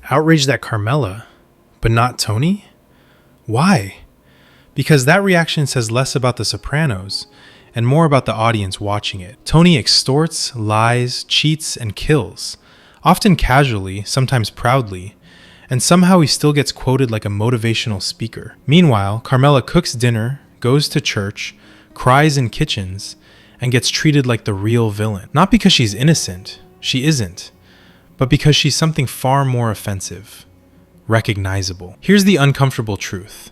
Outraged at Carmella, but not Tony? Why? Because that reaction says less about the Sopranos and more about the audience watching it. Tony extorts, lies, cheats, and kills, often casually, sometimes proudly, and somehow he still gets quoted like a motivational speaker. Meanwhile, Carmella cooks dinner, goes to church, cries in kitchens, and gets treated like the real villain. Not because she's innocent, she isn't, but because she's something far more offensive, recognizable. Here's the uncomfortable truth.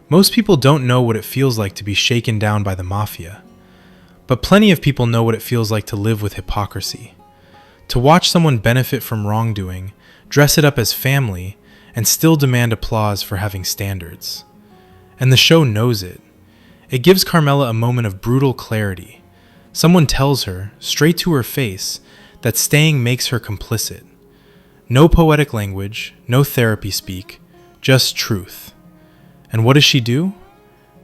Most people don't know what it feels like to be shaken down by the mafia, but plenty of people know what it feels like to live with hypocrisy. To watch someone benefit from wrongdoing, dress it up as family, and still demand applause for having standards. And the show knows it. It gives Carmella a moment of brutal clarity. Someone tells her, straight to her face, that staying makes her complicit. No poetic language, no therapy speak, just truth. And what does she do?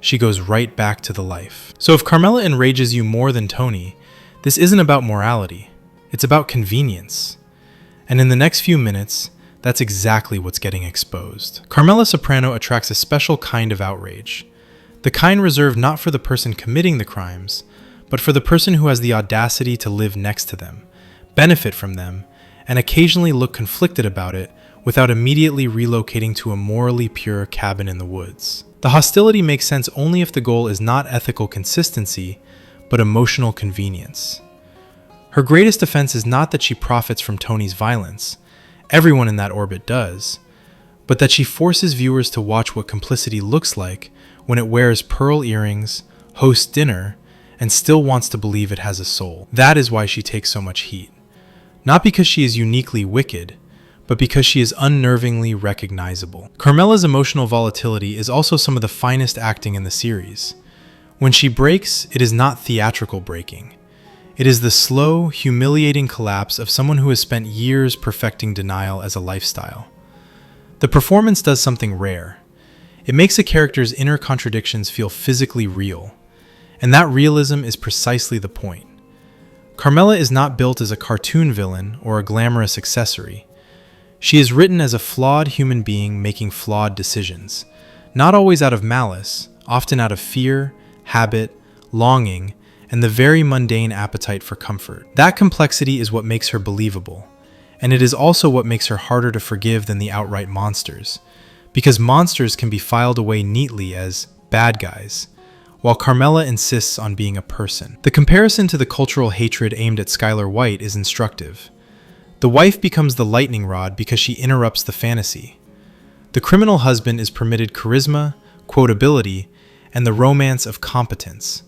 She goes right back to the life. So if Carmella enrages you more than Tony, this isn't about morality. It's about convenience. And in the next few minutes, that's exactly what's getting exposed. Carmella Soprano attracts a special kind of outrage. The kind reserved not for the person committing the crimes, but for the person who has the audacity to live next to them, benefit from them, and occasionally look conflicted about it without immediately relocating to a morally pure cabin in the woods. The hostility makes sense only if the goal is not ethical consistency, but emotional convenience. Her greatest offense is not that she profits from Tony's violence, everyone in that orbit does, but that she forces viewers to watch what complicity looks like when it wears pearl earrings, hosts dinner, and still wants to believe it has a soul. That is why she takes so much heat. Not because she is uniquely wicked, but because she is unnervingly recognizable. Carmella's emotional volatility is also some of the finest acting in the series. When she breaks, it is not theatrical breaking. It is the slow, humiliating collapse of someone who has spent years perfecting denial as a lifestyle. The performance does something rare. It makes a character's inner contradictions feel physically real, and that realism is precisely the point. Carmella is not built as a cartoon villain or a glamorous accessory. She is written as a flawed human being making flawed decisions, not always out of malice, often out of fear, habit, longing, and the very mundane appetite for comfort. That complexity is what makes her believable, and it is also what makes her harder to forgive than the outright monsters, because monsters can be filed away neatly as bad guys, while Carmella insists on being a person. The comparison to the cultural hatred aimed at Skylar White is instructive. The wife becomes the lightning rod because she interrupts the fantasy. The criminal husband is permitted charisma, quotability, and the romance of competence,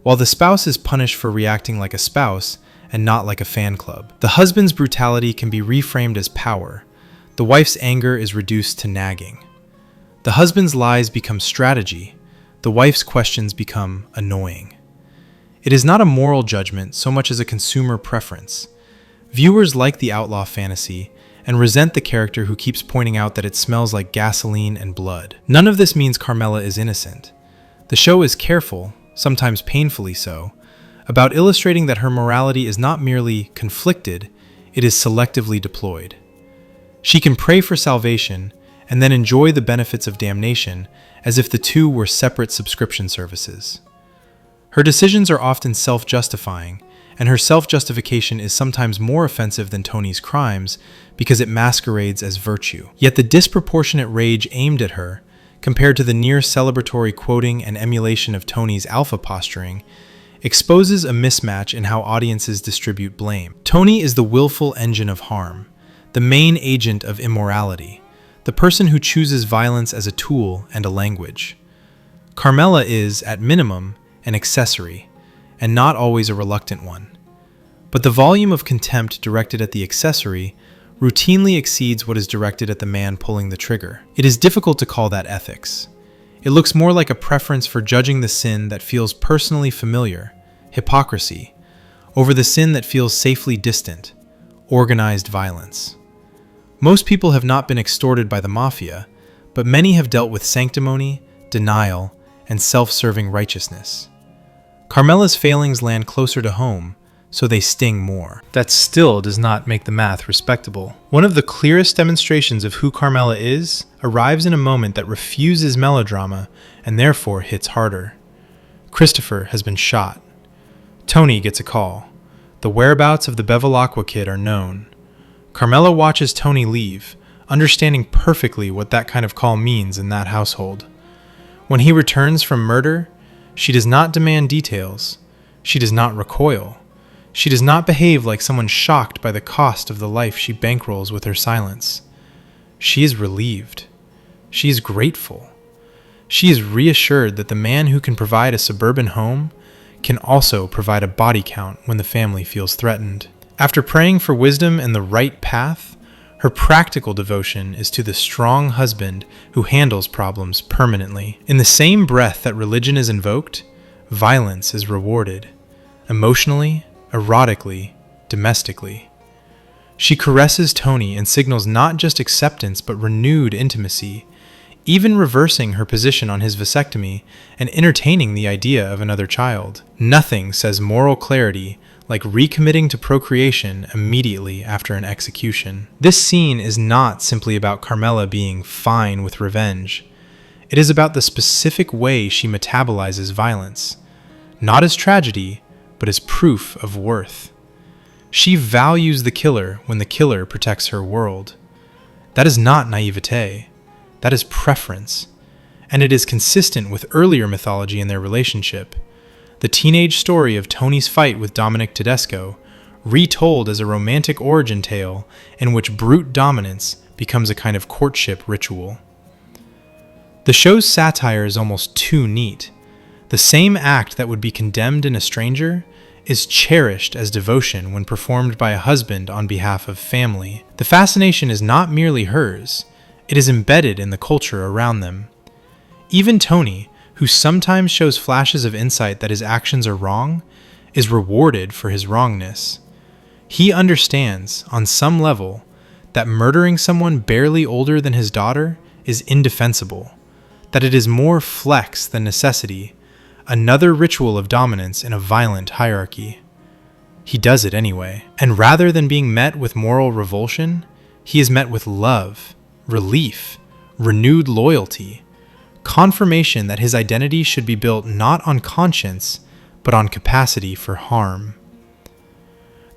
while the spouse is punished for reacting like a spouse and not like a fan club. The husband's brutality can be reframed as power. The wife's anger is reduced to nagging. The husband's lies become strategy. The wife's questions become annoying. It is not a moral judgment so much as a consumer preference. Viewers like the outlaw fantasy and resent the character who keeps pointing out that it smells like gasoline and blood. None of this means Carmella is innocent. The show is careful, sometimes painfully so, about illustrating that her morality is not merely conflicted, it is selectively deployed. She can pray for salvation and then enjoy the benefits of damnation as if the two were separate subscription services. Her decisions are often self-justifying, and her self-justification is sometimes more offensive than Tony's crimes because it masquerades as virtue. Yet the disproportionate rage aimed at her, compared to the near-celebratory quoting and emulation of Tony's alpha posturing, exposes a mismatch in how audiences distribute blame. Tony is the willful engine of harm, the main agent of immorality, the person who chooses violence as a tool and a language. Carmella is, at minimum, an accessory, and not always a reluctant one. But the volume of contempt directed at the accessory routinely exceeds what is directed at the man pulling the trigger. It is difficult to call that ethics. It looks more like a preference for judging the sin that feels personally familiar, hypocrisy, over the sin that feels safely distant, organized violence. Most people have not been extorted by the mafia, but many have dealt with sanctimony, denial, and self-serving righteousness. Carmella's failings land closer to home, so they sting more. That still does not make the math respectable. One of the clearest demonstrations of who Carmella is arrives in a moment that refuses melodrama and therefore hits harder. Christopher has been shot. Tony gets a call. The whereabouts of the Bevilacqua kid are known. Carmella watches Tony leave, understanding perfectly what that kind of call means in that household. When he returns from murder, she does not demand details. She does not recoil. She does not behave like someone shocked by the cost of the life she bankrolls with her silence. She is relieved. She is grateful. She is reassured that the man who can provide a suburban home can also provide a body count when the family feels threatened. After praying for wisdom and the right path, her practical devotion is to the strong husband who handles problems permanently. In the same breath that religion is invoked, violence is rewarded, emotionally, erotically, domestically. She caresses Tony and signals not just acceptance but renewed intimacy, even reversing her position on his vasectomy and entertaining the idea of another child. Nothing says moral clarity like recommitting to procreation immediately after an execution. This scene is not simply about Carmella being fine with revenge. It is about the specific way she metabolizes violence, not as tragedy, but as proof of worth. She values the killer when the killer protects her world. That is not naivete. That is preference. And it is consistent with earlier mythology in their relationship. The teenage story of Tony's fight with Dominic Tedesco, retold as a romantic origin tale in which brute dominance becomes a kind of courtship ritual. The show's satire is almost too neat. The same act that would be condemned in a stranger is cherished as devotion when performed by a husband on behalf of family. The fascination is not merely hers, it is embedded in the culture around them. Even Tony, who sometimes shows flashes of insight that his actions are wrong, is rewarded for his wrongness. He understands, on some level, that murdering someone barely older than his daughter is indefensible, that it is more flex than necessity, another ritual of dominance in a violent hierarchy. He does it anyway, and rather than being met with moral revulsion, he is met with love, relief, renewed loyalty, confirmation that his identity should be built not on conscience, but on capacity for harm.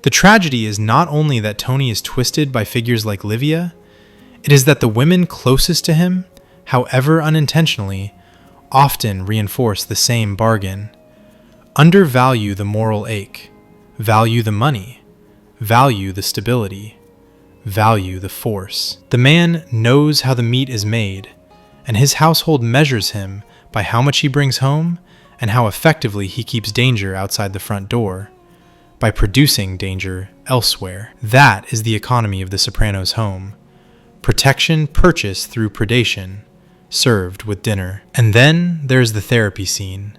The tragedy is not only that Tony is twisted by figures like Livia, it is that the women closest to him, however unintentionally, often reinforce the same bargain. Undervalue the moral ache, value the money, value the stability, value the force. The man knows how the meat is made, and his household measures him by how much he brings home and how effectively he keeps danger outside the front door, by producing danger elsewhere. That is the economy of the Sopranos' home. Protection purchased through predation, served with dinner. And then there's the therapy scene.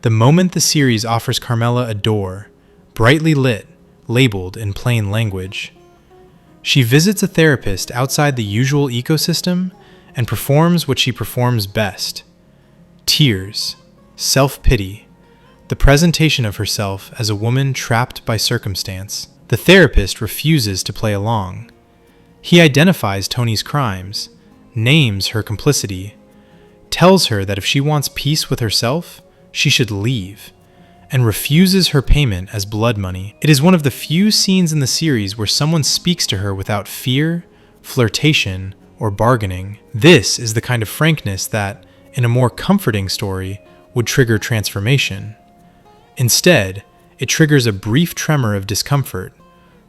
The moment the series offers Carmella a door, brightly lit, labeled in plain language. She visits a therapist outside the usual ecosystem and performs what she performs best: tears, self-pity, the presentation of herself as a woman trapped by circumstance. The therapist refuses to play along. He identifies Tony's crimes, names her complicity, tells her that if she wants peace with herself, she should leave, and refuses her payment as blood money. It is one of the few scenes in the series where someone speaks to her without fear, flirtation, or bargaining. This is the kind of frankness that, in a more comforting story, would trigger transformation. Instead, it triggers a brief tremor of discomfort,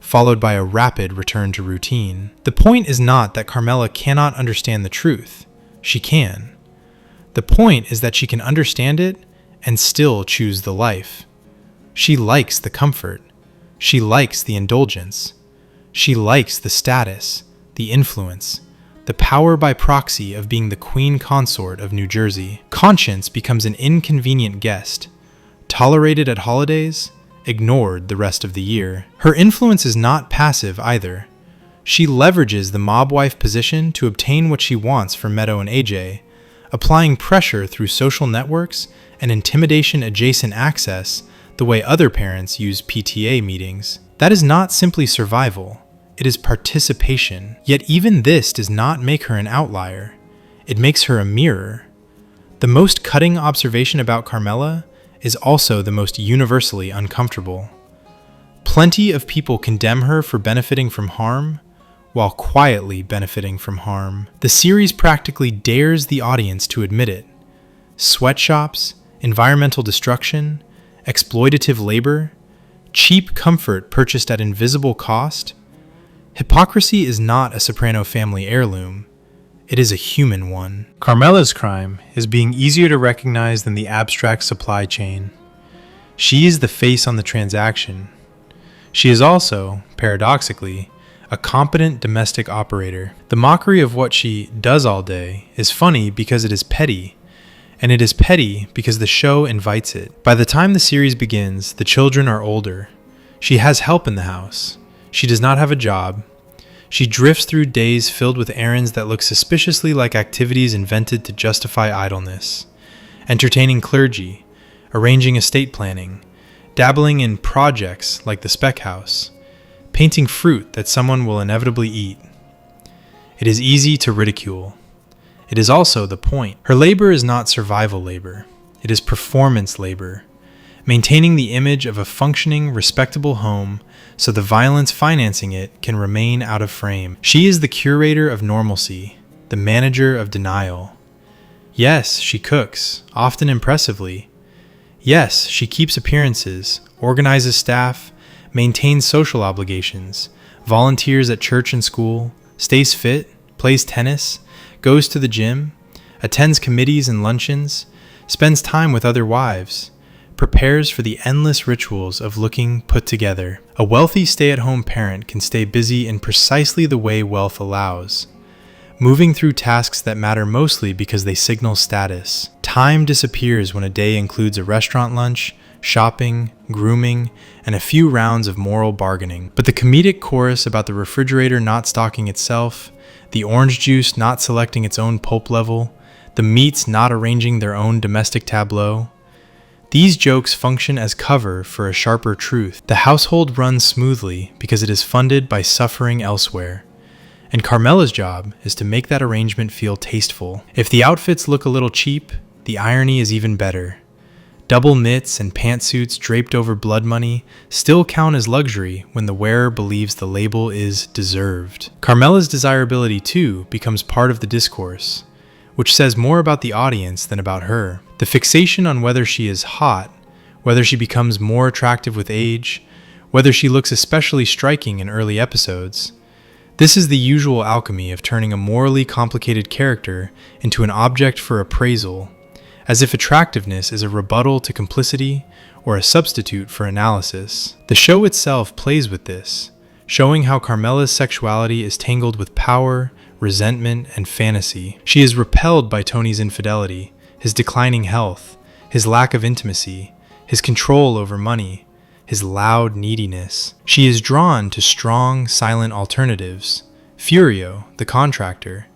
followed by a rapid return to routine. The point is not that Carmella cannot understand the truth. She can. The point is that she can understand it and still choose the life. She likes the comfort. She likes the indulgence. She likes the status, the influence, the power by proxy of being the queen consort of New Jersey. Conscience becomes an inconvenient guest, tolerated at holidays, ignored the rest of the year. Her influence is not passive either. She leverages the mob wife position to obtain what she wants from Meadow and AJ, applying pressure through social networks and intimidation-adjacent access the way other parents use PTA meetings. That is not simply survival, it is participation. Yet even this does not make her an outlier. It makes her a mirror. The most cutting observation about Carmella is also the most universally uncomfortable. Plenty of people condemn her for benefiting from harm, while quietly benefiting from harm. The series practically dares the audience to admit it. Sweatshops, environmental destruction, exploitative labor, cheap comfort purchased at invisible cost. Hypocrisy is not a Soprano family heirloom. It is a human one. Carmella's crime is being easier to recognize than the abstract supply chain. She is the face on the transaction. She is also, paradoxically, a competent domestic operator. The mockery of what she does all day is funny because it is petty, and it is petty because the show invites it. By the time the series begins, the children are older. She has help in the house. She does not have a job. She drifts through days filled with errands that look suspiciously like activities invented to justify idleness. Entertaining clergy, arranging estate planning, dabbling in projects like the spec house, painting fruit that someone will inevitably eat. It is easy to ridicule. It is also the point. Her labor is not survival labor. It is performance labor, maintaining the image of a functioning, respectable home so the violence financing it can remain out of frame. She is the curator of normalcy, the manager of denial. Yes, she cooks, often impressively. Yes, she keeps appearances, organizes staff, maintains social obligations, volunteers at church and school, stays fit, plays tennis, goes to the gym, attends committees and luncheons, spends time with other wives, prepares for the endless rituals of looking put together. A wealthy stay-at-home parent can stay busy in precisely the way wealth allows, moving through tasks that matter mostly because they signal status. Time disappears when a day includes a restaurant lunch, shopping, grooming, and a few rounds of moral bargaining. But the comedic chorus about the refrigerator not stocking itself, the orange juice not selecting its own pulp level, the meats not arranging their own domestic tableau, these jokes function as cover for a sharper truth. The household runs smoothly because it is funded by suffering elsewhere. And Carmella's job is to make that arrangement feel tasteful. If the outfits look a little cheap, the irony is even better. Double mitts and pantsuits draped over blood money still count as luxury when the wearer believes the label is deserved. Carmella's desirability, too, becomes part of the discourse, which says more about the audience than about her. The fixation on whether she is hot, whether she becomes more attractive with age, whether she looks especially striking in early episodes. This is the usual alchemy of turning a morally complicated character into an object for appraisal, as if attractiveness is a rebuttal to complicity or a substitute for analysis. The show itself plays with this, showing how Carmella's sexuality is tangled with power, resentment, and fantasy. She is repelled by Tony's infidelity, his declining health, his lack of intimacy, his control over money, his loud neediness. She is drawn to strong, silent alternatives. Furio, the contractor.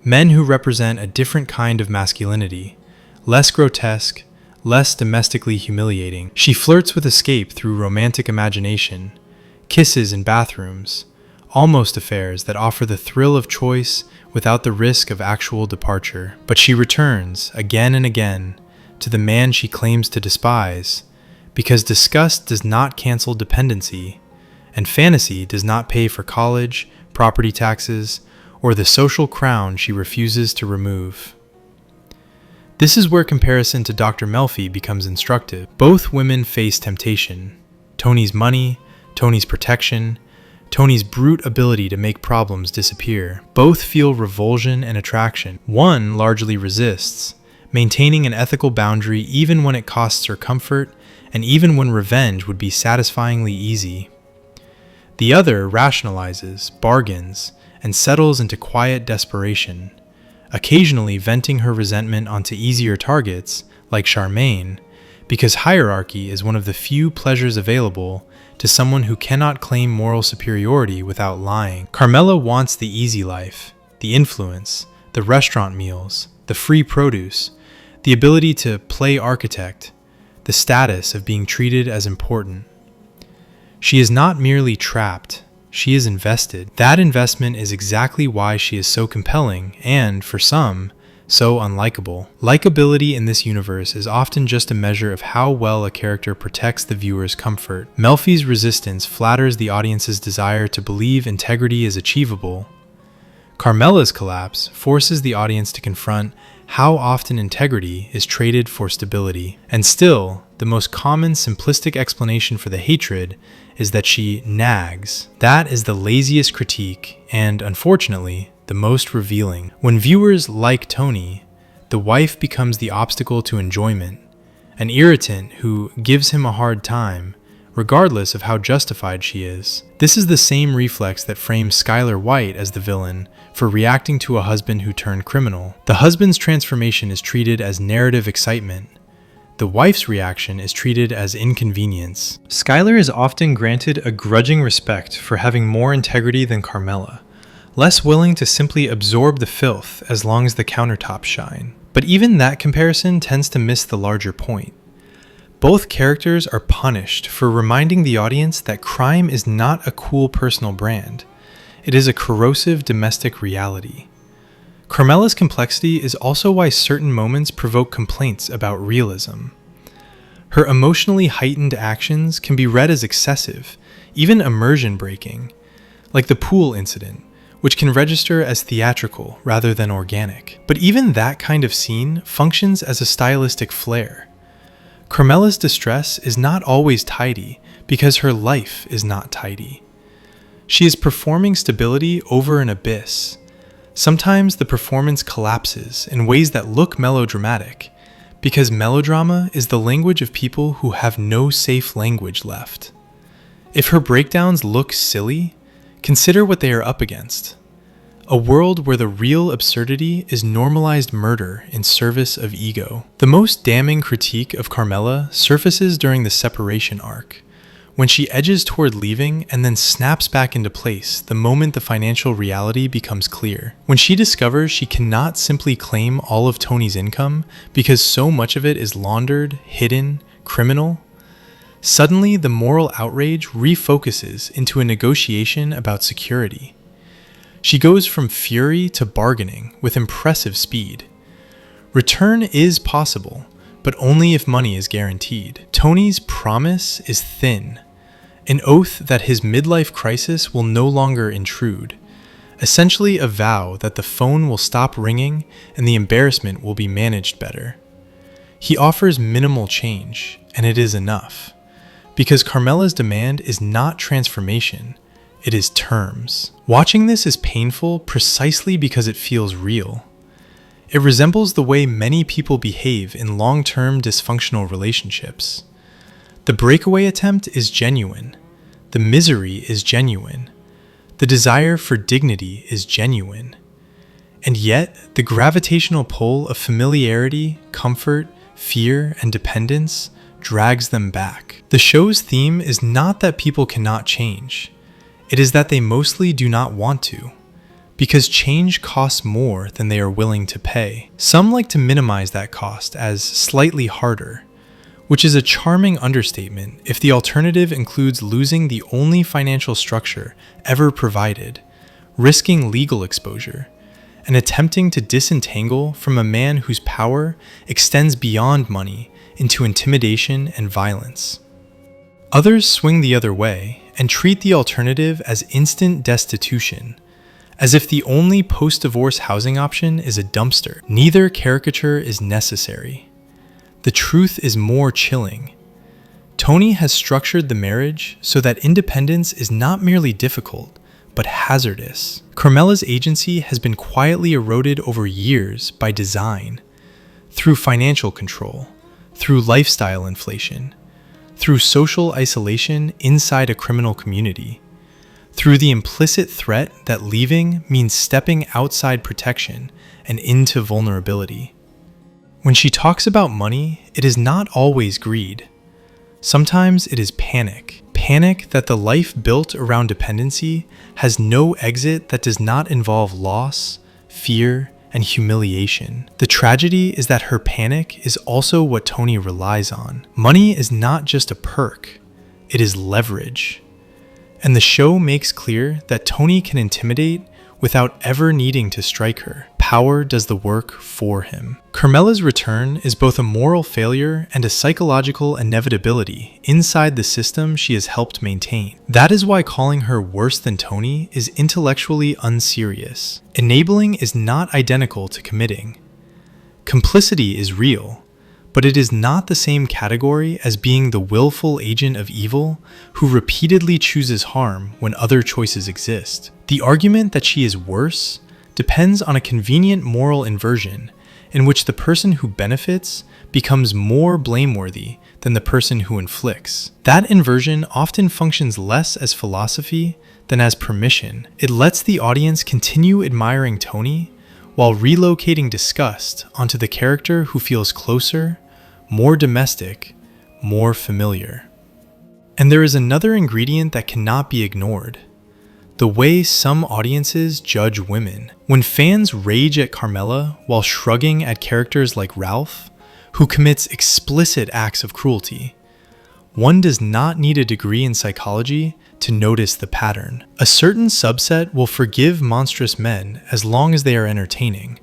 Men who represent a different kind of masculinity, less grotesque, less domestically humiliating. She flirts with escape through romantic imagination, kisses in bathrooms, almost affairs that offer the thrill of choice without the risk of actual departure. But she returns, again and again, to the man she claims to despise, because disgust does not cancel dependency, and fantasy does not pay for college, property taxes, or the social crown she refuses to remove. This is where comparison to Dr. Melfi becomes instructive. Both women face temptation. Tony's money, Tony's protection, Tony's brute ability to make problems disappear. Both feel revulsion and attraction. One largely resists, maintaining an ethical boundary even when it costs her comfort and even when revenge would be satisfyingly easy. The other rationalizes, bargains, and settles into quiet desperation, occasionally venting her resentment onto easier targets, like Charmaine, because hierarchy is one of the few pleasures available to someone who cannot claim moral superiority without lying. Carmella wants the easy life, the influence, the restaurant meals, the free produce, the ability to play architect, the status of being treated as important. She is not merely trapped, she is invested. That investment is exactly why she is so compelling and, for some, so unlikable. Likability in this universe is often just a measure of how well a character protects the viewer's comfort. Melfi's resistance flatters the audience's desire to believe integrity is achievable. Carmella's collapse forces the audience to confront how often integrity is traded for stability. And still, the most common simplistic explanation for the hatred is that she nags. That is the laziest critique and, unfortunately, the most revealing. When viewers like Tony, the wife becomes the obstacle to enjoyment, an irritant who gives him a hard time, regardless of how justified she is. This is the same reflex that frames Skylar White as the villain for reacting to a husband who turned criminal. The husband's transformation is treated as narrative excitement. The wife's reaction is treated as inconvenience. Skylar is often granted a grudging respect for having more integrity than Carmella, less willing to simply absorb the filth as long as the countertops shine. But even that comparison tends to miss the larger point. Both characters are punished for reminding the audience that crime is not a cool personal brand. It is a corrosive domestic reality. Carmella's complexity is also why certain moments provoke complaints about realism. Her emotionally heightened actions can be read as excessive, even immersion-breaking, like the pool incident, which can register as theatrical rather than organic. But even that kind of scene functions as a stylistic flair. Carmella's distress is not always tidy because her life is not tidy. She is performing stability over an abyss. Sometimes the performance collapses in ways that look melodramatic, because melodrama is the language of people who have no safe language left. If her breakdowns look silly, consider what they are up against. A world where the real absurdity is normalized murder in service of ego. The most damning critique of Carmella surfaces during the separation arc, when she edges toward leaving and then snaps back into place the moment the financial reality becomes clear. When she discovers she cannot simply claim all of Tony's income because so much of it is laundered, hidden, criminal, suddenly the moral outrage refocuses into a negotiation about security. She goes from fury to bargaining with impressive speed. Return is possible, but only if money is guaranteed. Tony's promise is thin, an oath that his midlife crisis will no longer intrude, essentially a vow that the phone will stop ringing and the embarrassment will be managed better. He offers minimal change, and it is enough, because Carmella's demand is not transformation, it is terms. Watching this is painful precisely because it feels real. It resembles the way many people behave in long-term dysfunctional relationships. The breakaway attempt is genuine. The misery is genuine. The desire for dignity is genuine. And yet, the gravitational pull of familiarity, comfort, fear, and dependence drags them back. The show's theme is not that people cannot change. It is that they mostly do not want to, because change costs more than they are willing to pay. Some like to minimize that cost as slightly harder, which is a charming understatement if the alternative includes losing the only financial structure ever provided, risking legal exposure, and attempting to disentangle from a man whose power extends beyond money into intimidation and violence. Others swing the other way and treat the alternative as instant destitution, as if the only post-divorce housing option is a dumpster. Neither caricature is necessary. The truth is more chilling. Tony has structured the marriage so that independence is not merely difficult, but hazardous. Carmella's agency has been quietly eroded over years by design, through financial control, through lifestyle inflation, through social isolation inside a criminal community, through the implicit threat that leaving means stepping outside protection and into vulnerability. When she talks about money, it is not always greed. Sometimes it is panic. Panic that the life built around dependency has no exit that does not involve loss, fear, and humiliation. The tragedy is that her panic is also what Tony relies on. Money is not just a perk, it is leverage. And the show makes clear that Tony can intimidate without ever needing to strike her. Power does the work for him. Carmella's return is both a moral failure and a psychological inevitability inside the system she has helped maintain. That is why calling her worse than Tony is intellectually unserious. Enabling is not identical to committing. Complicity is real, but it is not the same category as being the willful agent of evil who repeatedly chooses harm when other choices exist. The argument that she is worse depends on a convenient moral inversion in which the person who benefits becomes more blameworthy than the person who inflicts. That inversion often functions less as philosophy than as permission. It lets the audience continue admiring Tony while relocating disgust onto the character who feels closer, more domestic, more familiar. And there is another ingredient that cannot be ignored: the way some audiences judge women. When fans rage at Carmella while shrugging at characters like Ralph, who commits explicit acts of cruelty, one does not need a degree in psychology to notice the pattern. A certain subset will forgive monstrous men as long as they are entertaining,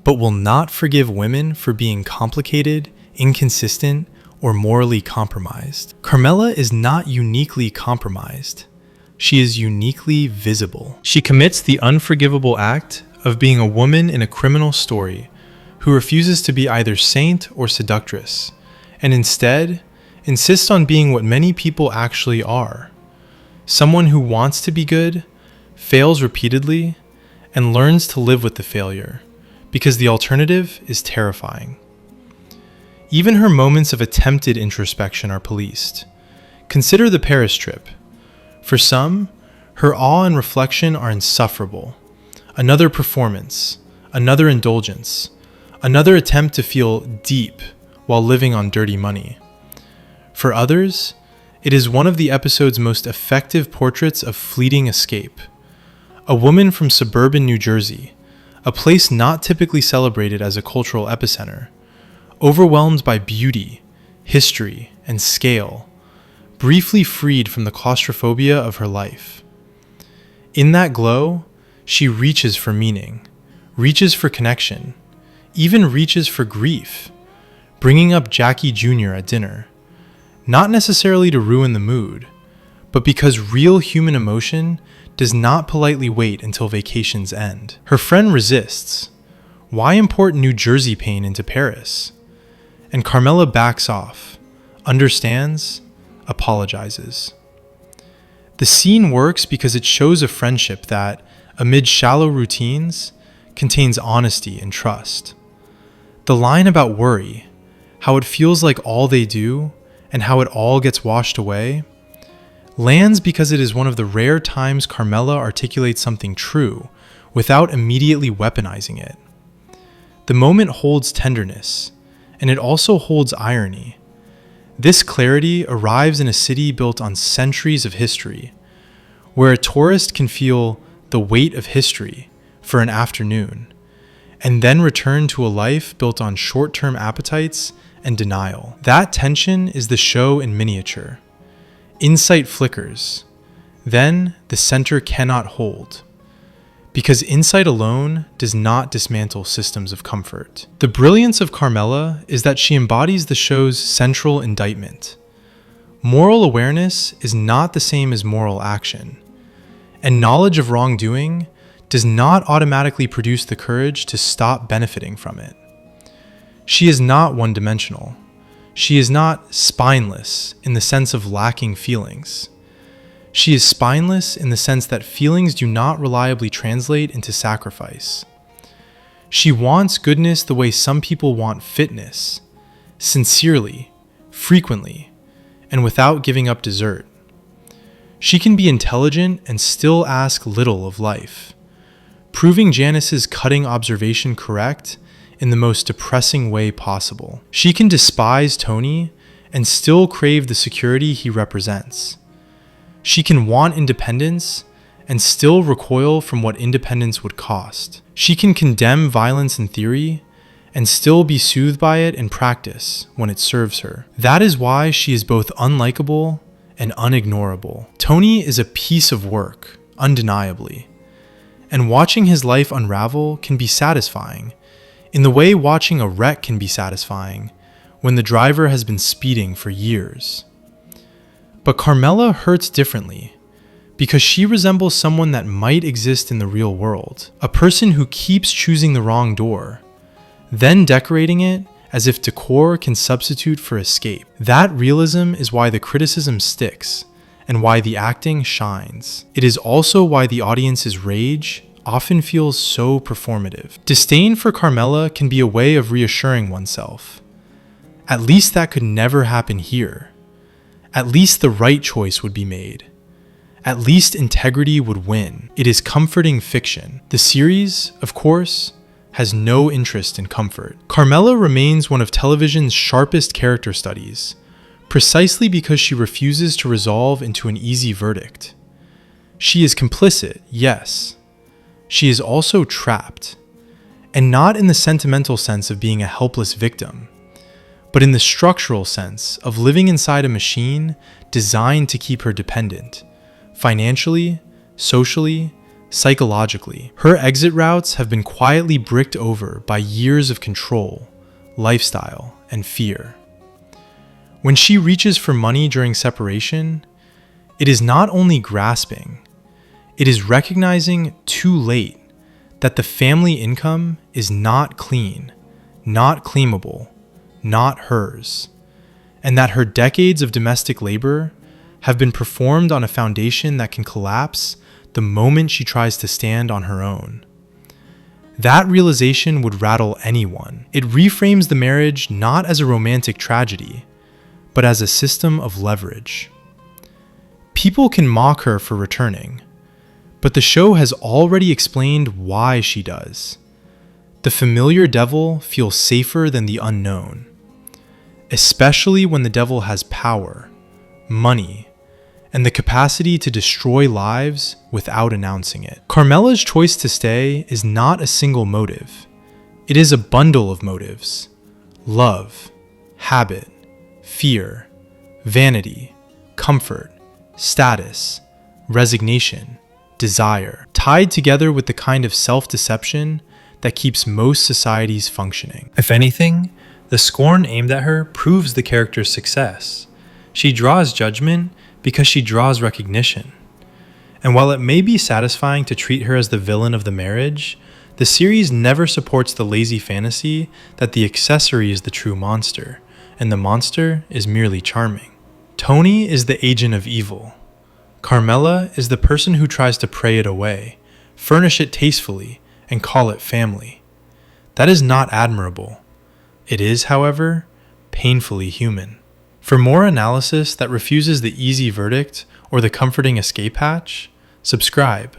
but will not forgive women for being complicated, inconsistent, or morally compromised. Carmella is not uniquely compromised. She is uniquely visible. She commits the unforgivable act of being a woman in a criminal story who refuses to be either saint or seductress, and instead insists on being what many people actually are: someone who wants to be good, fails repeatedly, and learns to live with the failure, because the alternative is terrifying. Even her moments of attempted introspection are policed. Consider the Paris trip. For some, her awe and reflection are insufferable. Another performance, another indulgence, another attempt to feel deep while living on dirty money. For others, it is one of the episode's most effective portraits of fleeting escape. A woman from suburban New Jersey, a place not typically celebrated as a cultural epicenter, overwhelmed by beauty, history, and scale, briefly freed from the claustrophobia of her life. In that glow, she reaches for meaning, reaches for connection, even reaches for grief, bringing up Jackie Jr. at dinner, not necessarily to ruin the mood, but because real human emotion does not politely wait until vacations end. Her friend resists. Why import New Jersey pain into Paris? And Carmella backs off, understands, apologizes. The scene works because it shows a friendship that, amid shallow routines, contains honesty and trust. The line about worry, how it feels like all they do, and how it all gets washed away, lands because it is one of the rare times Carmella articulates something true without immediately weaponizing it. The moment holds tenderness, and it also holds irony. This clarity arrives in a city built on centuries of history, where a tourist can feel the weight of history for an afternoon, and then return to a life built on short-term appetites and denial. That tension is the show in miniature. Insight flickers. Then the center cannot hold, because insight alone does not dismantle systems of comfort. The brilliance of Carmella is that she embodies the show's central indictment. Moral awareness is not the same as moral action, and knowledge of wrongdoing does not automatically produce the courage to stop benefiting from it. She is not one-dimensional. She is not spineless in the sense of lacking feelings. She is spineless in the sense that feelings do not reliably translate into sacrifice. She wants goodness the way some people want fitness, sincerely, frequently, and without giving up dessert. She can be intelligent and still ask little of life, proving Janice's cutting observation correct in the most depressing way possible. She can despise Tony and still crave the security he represents. She can want independence and still recoil from what independence would cost. She can condemn violence in theory and still be soothed by it in practice when it serves her. That is why she is both unlikable and unignorable. Tony is a piece of work, undeniably, and watching his life unravel can be satisfying, in the way watching a wreck can be satisfying when the driver has been speeding for years. But Carmella hurts differently, because she resembles someone that might exist in the real world, a person who keeps choosing the wrong door, then decorating it as if decor can substitute for escape. That realism is why the criticism sticks, and why the acting shines. It is also why the audience's rage often feels so performative. Disdain for Carmella can be a way of reassuring oneself. At least that could never happen here. At least the right choice would be made. At least integrity would win. It is comforting fiction. The series, of course, has no interest in comfort. Carmella remains one of television's sharpest character studies, precisely because she refuses to resolve into an easy verdict. She is complicit, yes. She is also trapped, and not in the sentimental sense of being a helpless victim, but in the structural sense of living inside a machine designed to keep her dependent, financially, socially, psychologically. Her exit routes have been quietly bricked over by years of control, lifestyle, and fear. When she reaches for money during separation, it is not only grasping, it is recognizing too late that the family income is not clean, not claimable, not hers, and that her decades of domestic labor have been performed on a foundation that can collapse the moment she tries to stand on her own. That realization would rattle anyone. It reframes the marriage not as a romantic tragedy, but as a system of leverage. People can mock her for returning, but the show has already explained why she does. The familiar devil feels safer than the unknown, especially when the devil has power, money, and the capacity to destroy lives without announcing it. Carmella's choice to stay is not a single motive. It is a bundle of motives: love, habit, fear, vanity, comfort, status, resignation, desire, tied together with the kind of self-deception that keeps most societies functioning. If anything, the scorn aimed at her proves the character's success. She draws judgment because she draws recognition. And while it may be satisfying to treat her as the villain of the marriage, the series never supports the lazy fantasy that the accessory is the true monster, and the monster is merely charming. Tony is the agent of evil. Carmella is the person who tries to pray it away, furnish it tastefully, and call it family. That is not admirable. It is, however, painfully human. For more analysis that refuses the easy verdict or the comforting escape hatch, subscribe.